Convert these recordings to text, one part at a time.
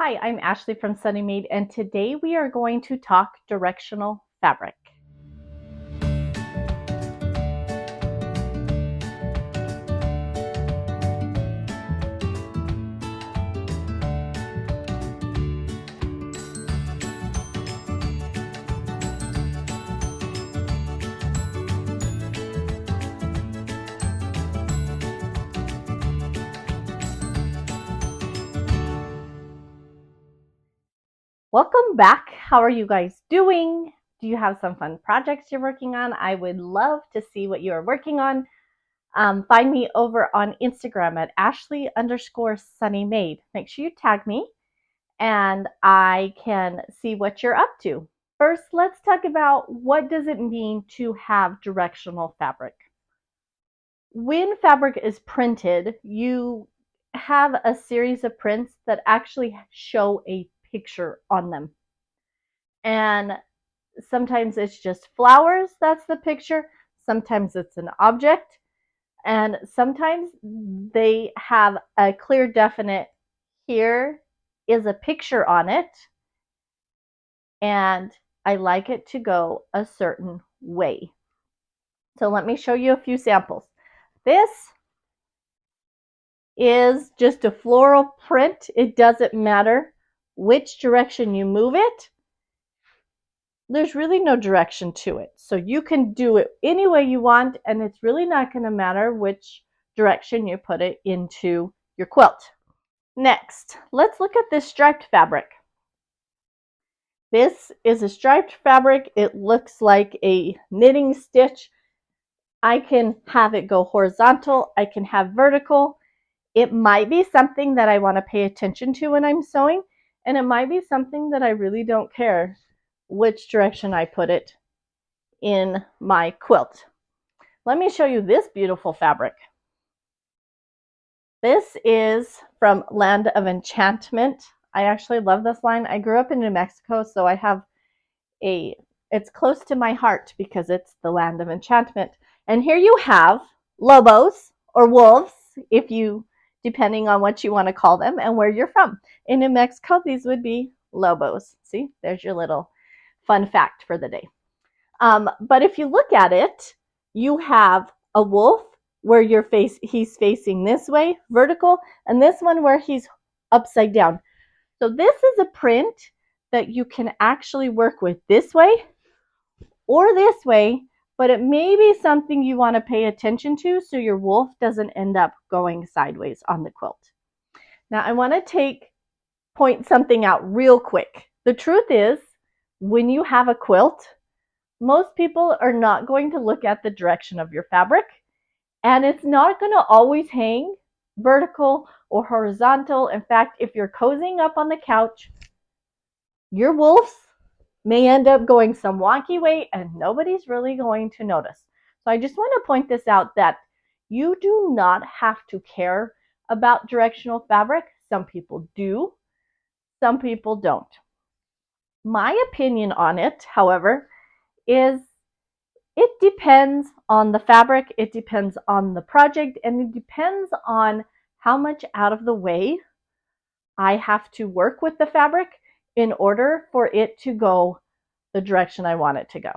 Hi, I'm Ashley from Sunny Made, and today we are going to talk directional fabric. Welcome back. How are you guys doing? Do you have some fun projects you're working on? I would love to see what you are working on. Find me over on Instagram at Ashley_SunnyMade. Make sure you tag me and I can see what you're up to. First, let's talk about what does it mean to have directional fabric. When fabric is printed, you have a series of prints that actually show a picture on them. And sometimes it's just flowers, that's the picture. Sometimes it's an object. And sometimes they have a clear, definite, here is a picture on it. And I like it to go a certain way. So let me show you a few samples. This is just a floral print. It doesn't matter which direction you move it. There's really no direction to it. So you can do it any way you want, and it's really not going to matter which direction you put it into your quilt. Next, let's look at this striped fabric. This is a striped fabric. It looks like a knitting stitch. I can have it go horizontal. I can have vertical. It might be something that I want to pay attention to when I'm sewing, and it might be something that I really don't care which direction I put it in my quilt. Let me show you this beautiful fabric. This is from Land of Enchantment. I actually love this line. I grew up in New Mexico, so I have it's close to my heart because it's the Land of Enchantment. And here you have lobos or wolves, if you depending on what you want to call them and where you're from. In New Mexico, these would be lobos. See, there's your little fun fact for the day. But if you look at it, you have a wolf where he's facing this way, vertical, and this one where he's upside down. So this is a print that you can actually work with this way or this way, but it may be something you want to pay attention to so your wolf doesn't end up going sideways on the quilt. Now I want to point something out real quick. The truth is, when you have a quilt, most people are not going to look at the direction of your fabric, and it's not going to always hang vertical or horizontal. In fact, if you're cozying up on the couch, your wolves may end up going some wonky way and nobody's really going to notice. So I just want to point this out that you do not have to care about directional fabric. Some people do, some people don't. My opinion on it, however, is it depends on the fabric, it depends on the project, and it depends on how much out of the way I have to work with the fabric in order for it to go the direction I want it to go.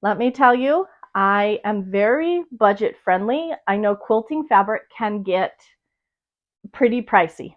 Let me tell you, I am very budget friendly. I know quilting fabric can get pretty pricey.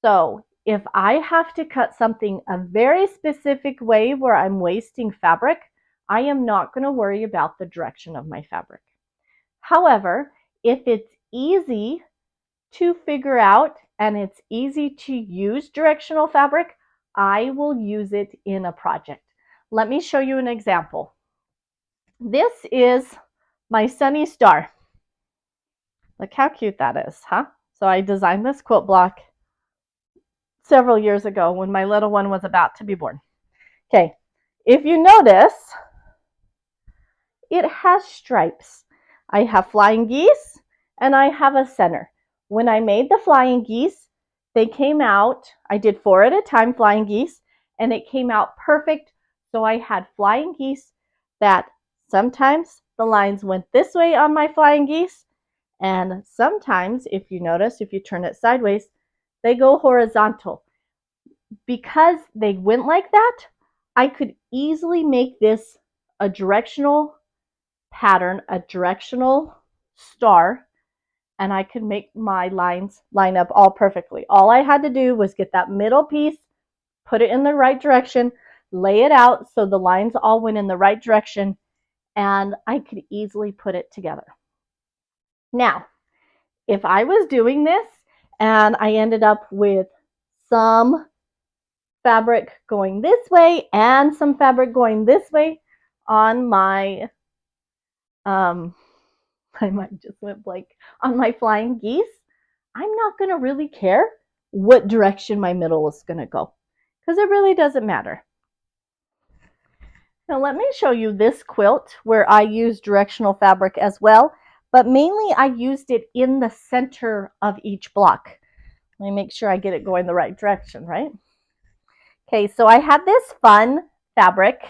So if I have to cut something a very specific way where I'm wasting fabric, I am not going to worry about the direction of my fabric. However, if it's easy to figure out and it's easy to use directional fabric, I will use it in a project. Let me show you an example. This is my sunny star. Look how cute that is, huh? So I designed this quilt block several years ago when my little one was about to be born. Okay, if you notice, it has stripes. I have flying geese and I have a center. When I made the flying geese, they came out, I did 4 at a time flying geese, and it came out perfect. So I had flying geese that sometimes the lines went this way on my flying geese, and sometimes, if you notice, if you turn it sideways, they go horizontal. Because they went like that, I could easily make this a directional pattern, a directional star, and I could make my lines line up all perfectly. All I had to do was get that middle piece, put it in the right direction, lay it out so the lines all went in the right direction, and I could easily put it together. Now, if I was doing this and I ended up with some fabric going this way and some fabric going this way on my I might just went blank on my flying geese, I'm not going to really care what direction my middle is going to go because it really doesn't matter. Now let me show you this quilt where I use directional fabric as well, but mainly I used it in the center of each block. Let me make sure I get it going the right direction, right? Okay, so I had this fun fabric,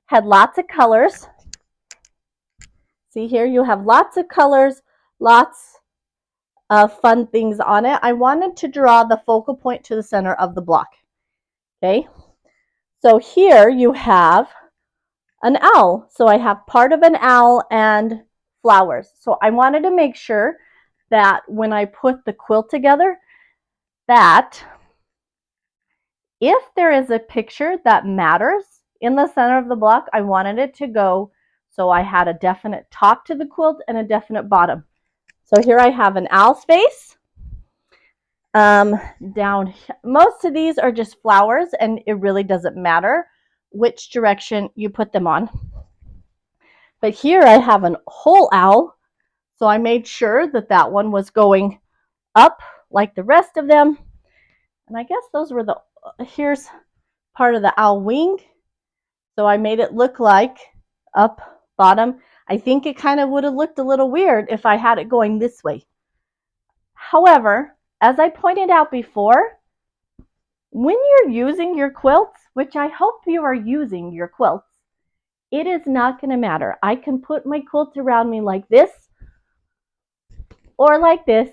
had lots of colors. See here, you have lots of colors, lots of fun things on it. I wanted to draw the focal point to the center of the block. Okay, so here you have an owl. So I have part of an owl and flowers. So I wanted to make sure that when I put the quilt together, that if there is a picture that matters in the center of the block, I wanted it to go so I had a definite top to the quilt and a definite bottom. So here I have an owl's face. Down, most of these are just flowers, and it really doesn't matter which direction you put them on. But here I have a whole owl, so I made sure that that one was going up like the rest of them. And I guess those were the, here's part of the owl wing. So I made it look like up, bottom. I think it kind of would have looked a little weird if I had it going this way. However, as I pointed out before, when you're using your quilts, which I hope you are using your quilts, it is not going to matter. I can put my quilt around me like this or like this,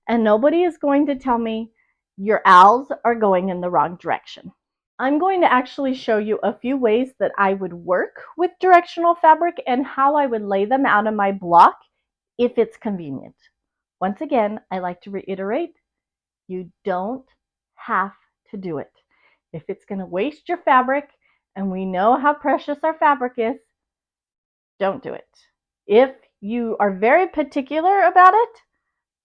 and nobody is going to tell me your owls are going in the wrong direction. I'm going to actually show you a few ways that I would work with directional fabric and how I would lay them out on my block if it's convenient. Once again, I like to reiterate, you don't have to do it. If it's going to waste your fabric, and we know how precious our fabric is, don't do it. If you are very particular about it,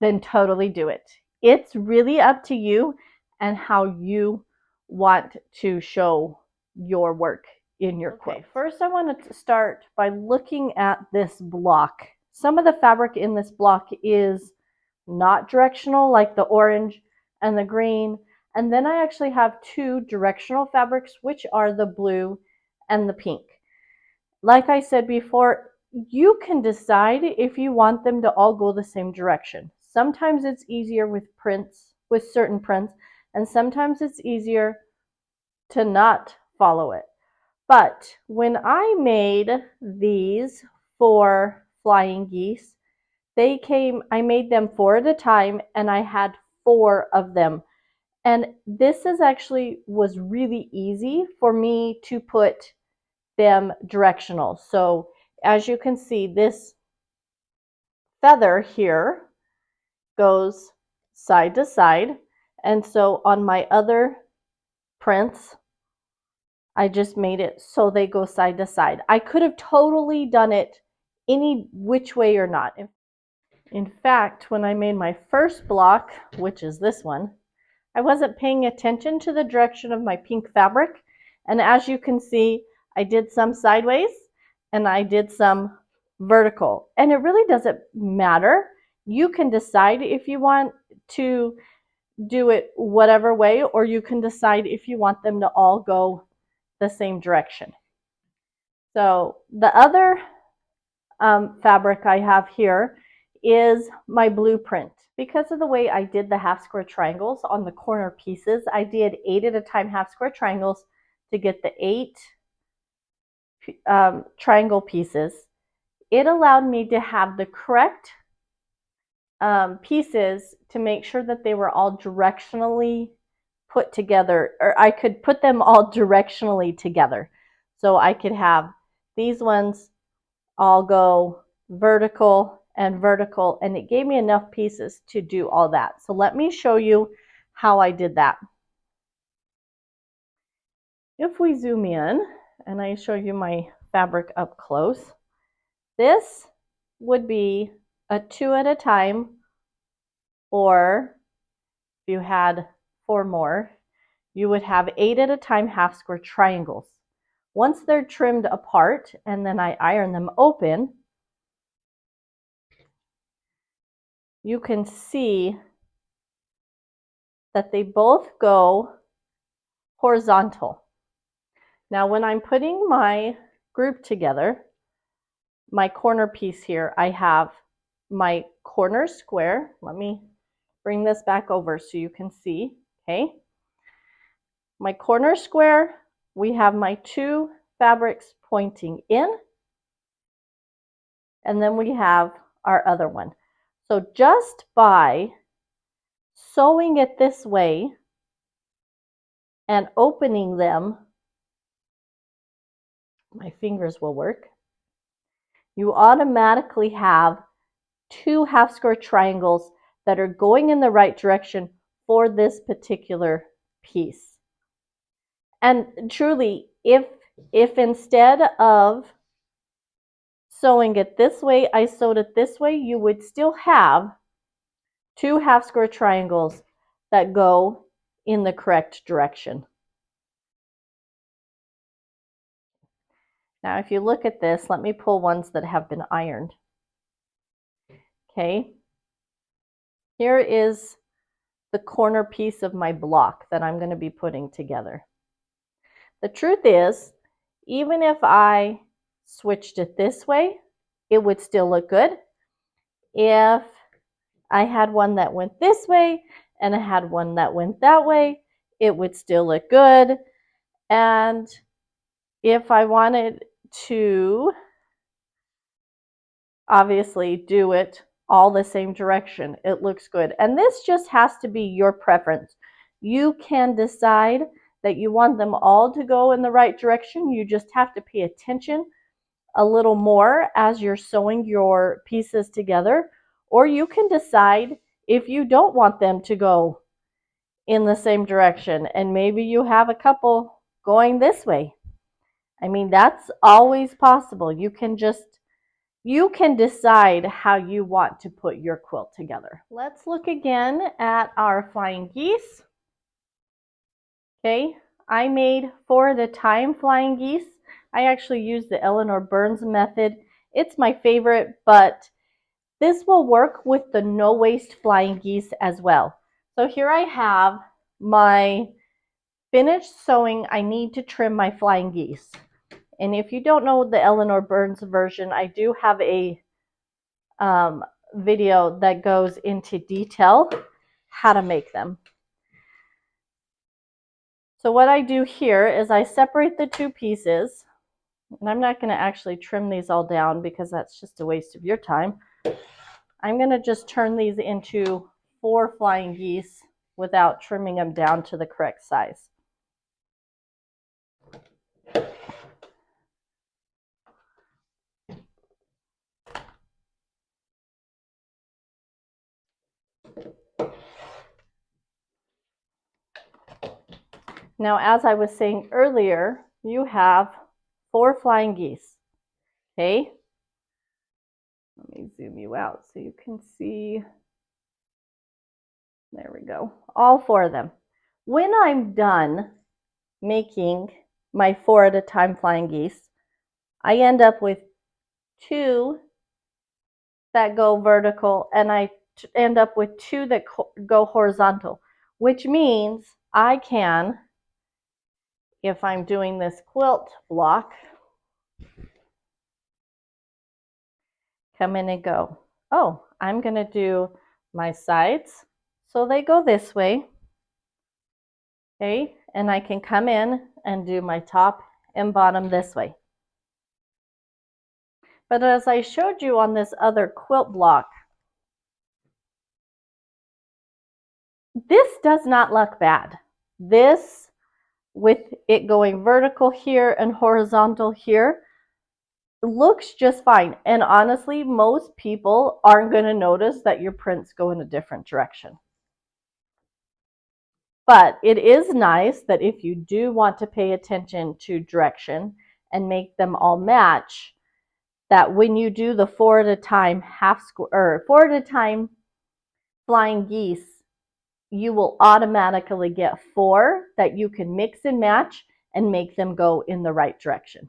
then totally do it. It's really up to you and how you want to show your work in your quilt. Okay, first I want to start by looking at this block. Some of the fabric in this block is not directional, like the orange and the green. And then I actually have two directional fabrics, which are the blue and the pink. Like I said before, you can decide if you want them to all go the same direction. Sometimes it's easier with prints, with certain prints, and sometimes it's easier to not follow it. But when I made these for flying geese, I made them 4 at a time, and I had 4 of them. And this is actually was really easy for me to put them directional. So as you can see, this feather here goes side to side. And so on my other prints, I just made it so they go side to side. I could have totally done it any which way or not. In fact, when I made my first block, which is this one, I wasn't paying attention to the direction of my pink fabric. And as you can see, I did some sideways and I did some vertical. And it really doesn't matter. You can decide if you want to do it whatever way, or you can decide if you want them to all go the same direction. So the other fabric I have here is my blueprint. Because of the way I did the half square triangles on the corner pieces, I did 8 at a time half square triangles to get the 8 triangle pieces. It allowed me to have the correct pieces to make sure that they were all directionally put together, or I could put them all directionally together. So I could have these ones all go vertical and vertical, and it gave me enough pieces to do all that. So let me show you how I did that. If we zoom in and I show you my fabric up close, this would be a 2 at a time, or if you had 4 more, you would have 8 at a time half square triangles. Once they're trimmed apart and then I iron them open, you can see that they both go horizontal. Now when I'm putting my group together, my corner piece here, I have my corner square. Let me bring this back over so you can see, okay? My corner square, we have my 2 fabrics pointing in, and then we have our other one. So just by sewing it this way and opening them, my fingers will work, you automatically have 2 half square triangles that are going in the right direction for this particular piece. And truly, if instead of sewing it this way, I sewed it this way, you would still have 2 half square triangles that go in the correct direction. Now, if you look at this, let me pull ones that have been ironed. Okay, here is the corner piece of my block that I'm going to be putting together. The truth is, even if I switched it this way, it would still look good. If I had one that went this way and I had one that went that way, it would still look good. And if I wanted to obviously do it all the same direction, it looks good. And this just has to be your preference. You can decide that you want them all to go in the right direction. You just have to pay attention a little more as you're sewing your pieces together. Or you can decide if you don't want them to go in the same direction, and maybe you have a couple going this way. I mean, that's always possible. You can decide how you want to put your quilt together. Let's look again at our flying geese. Okay, I made 4 at a time flying geese. I actually use the Eleanor Burns method. It's my favorite, but this will work with the no waste flying geese as well. So here I have my finished sewing. I need to trim my flying geese. And if you don't know the Eleanor Burns version, I do have a video that goes into detail how to make them. So what I do here is I separate the 2 pieces, and I'm not going to actually trim these all down because that's just a waste of your time. I'm going to just turn these into 4 flying geese without trimming them down to the correct size. Now, as I was saying earlier, you have 4 flying geese. Okay? Let me zoom you out so you can see. There we go. All 4 of them. When I'm done making my 4 at a time flying geese, I end up with 2 that go vertical, and I end up with 2 that go horizontal, which means I can, if I'm doing this quilt block, come in and go, oh, I'm going to do my sides so they go this way. Okay, and I can come in and do my top and bottom this way. But as I showed you on this other quilt block, This does not look bad. This, with it going vertical here and horizontal here, looks just fine. And honestly, most people aren't going to notice that your prints go in a different direction. But it is nice that if you do want to pay attention to direction and make them all match, that when you do the 4 at a time half square or 4 at a time flying geese, you will automatically get 4 that you can mix and match and make them go in the right direction.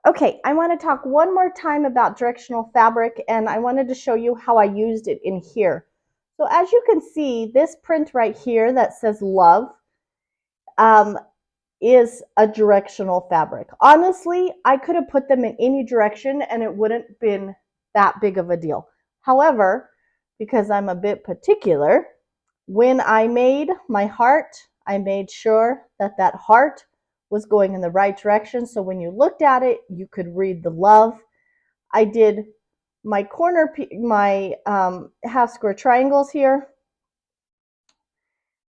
Okay, I want to talk one more time about directional fabric, and I wanted to show you how I used it in here. So as you can see, this print right here that says love is a directional fabric. Honestly, I could have put them in any direction and it wouldn't have been that big of a deal. However, because I'm a bit particular, when I made my heart, I made sure that that heart was going in the right direction. So when you looked at it, you could read the love. I did my corner, my half square triangles here,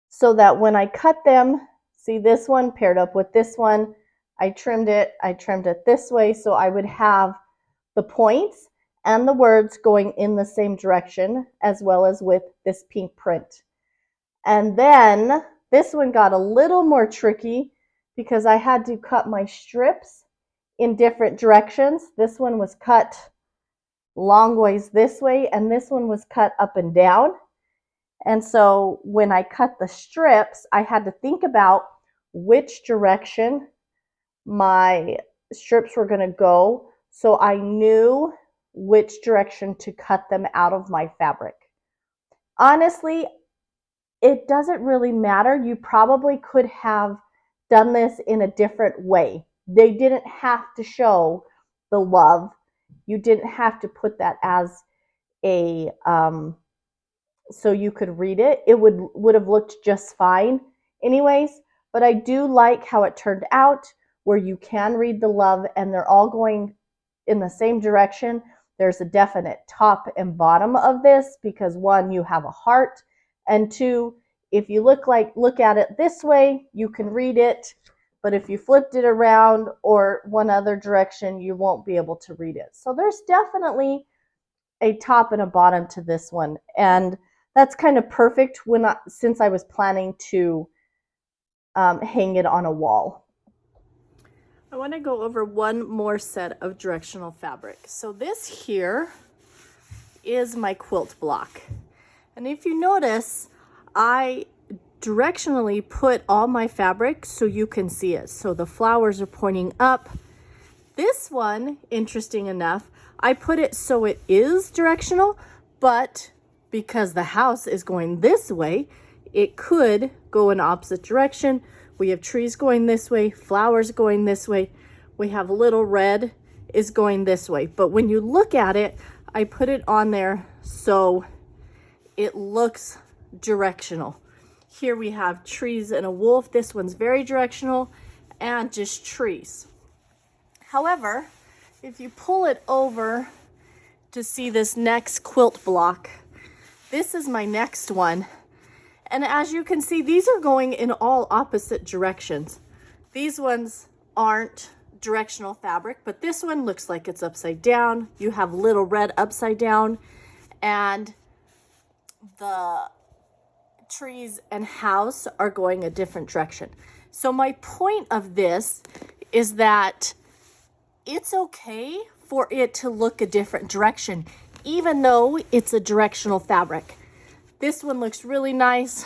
so that when I cut them, see this one paired up with this one, I trimmed it this way so I would have the points and the words going in the same direction, as well as with this pink print. And then this one got a little more tricky because I had to cut my strips in different directions. This one was cut long ways this way, and this one was cut up and down. And so when I cut the strips, I had to think about which direction my strips were going to go, so I knew which direction to cut them out of my fabric. Honestly, it doesn't really matter. You probably could have done this in a different way. They didn't have to show the love. You didn't have to put that as a so you could read it. It would have looked just fine anyways. But I do like how it turned out, where you can read the love and they're all going in the same direction. There's a definite top and bottom of this because one, you have a heart, and two, if you look at it this way, you can read it, but if you flipped it around or one other direction, you won't be able to read it. So there's definitely a top and a bottom to this one, and that's kind of perfect since I was planning to hang it on a wall. I want to go over one more set of directional fabric. So this here is my quilt block. And if you notice, I directionally put all my fabric so you can see it. So the flowers are pointing up. This one, interesting enough, I put it so it is directional, but because the house is going this way, it could go in opposite direction. We have trees going this way, flowers going this way. We have little red is going this way. But when you look at it, I put it on there so it looks directional. Here we have trees and a wolf. This one's very directional, and just trees. However, if you pull it over to see this next quilt block, this is my next one. And as you can see, these are going in all opposite directions. These ones aren't directional fabric, but this one looks like it's upside down. You have little red upside down, and the trees and house are going a different direction. So my point of this is that it's okay for it to look a different direction, even though it's a directional fabric. This one looks really nice.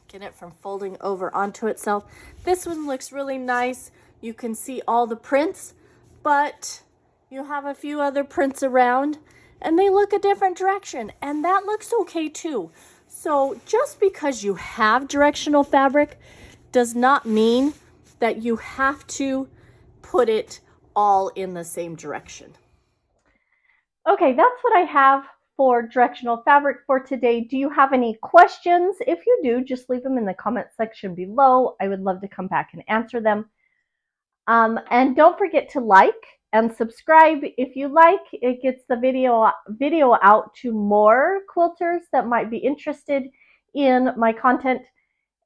Get it from folding over onto itself. This one looks really nice. You can see all the prints, but you have a few other prints around and they look a different direction, and that looks okay too. So just because you have directional fabric does not mean that you have to put it all in the same direction. Okay, that's what I have for directional fabric for today. Do you have any questions? If you do, just leave them in the comment section below. I would love to come back and answer them. And don't forget to like and subscribe if you like. It gets the video out to more quilters that might be interested in my content.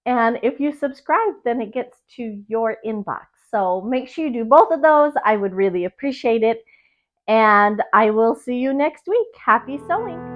And if you subscribe, then it gets to your inbox. So make sure you do both of those. I would really appreciate it. And I will see you next week. Happy sewing.